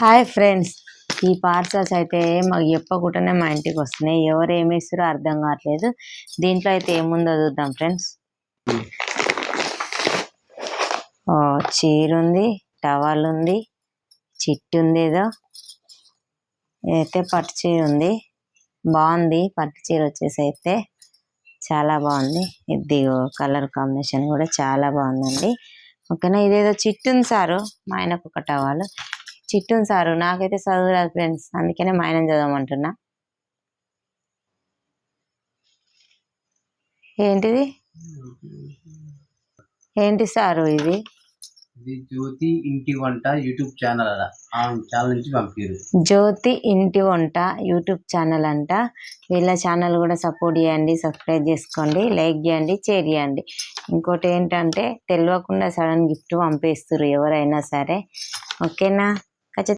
Hi friends, ఈ parcels అయితే మాకు చెప్పకుండానే మా ఇంటికి వస్తున్నాయి. ఎవరు ఏమి ఇస్తారో అర్థం కావట్లేదు. దీంట్లో అయితే ఏముందో చూద్దాం ఫ్రెండ్స్. చీర ఉంది, టవల్ ఉంది, చిట్టు ఉంది, ఏదో అయితే పట్టు చీర ఉంది. బాగుంది పట్టు చీర వచ్చేసి అయితే చాలా బాగుంది. ఇది కలర్ కాంబినేషన్ కూడా చాలా బాగుందండి. ఓకేనా, ఇదేదో చిట్టు ఉంది సారు, మా ఆయనకు ఒక టవల్ చిట్టు ఉంది సారు. నాకైతే చదువు రాదు ఫ్రెండ్స్, అందుకనే మా ఆయన చదవమంటున్నా. ఏంటిది ఏంటి సారు ఇది? ఇది జ్యోతి ఇంటి వంట యూట్యూబ్ ఛానల్ నుంచి పంపారు. జ్యోతి ఇంటి వంట యూట్యూబ్ ఛానల్ అంట. వీళ్ళ ఛానల్ కూడా సపోర్ట్ చేయండి, సబ్స్క్రైబ్ చేసుకోండి, లైక్ చేయండి, షేర్ చేయండి. ఇంకోటి ఏంటంటే తెలియకుండా సడన్ గిఫ్ట్ పంపిస్తారు ఎవరైనా సరే. ఓకేనా.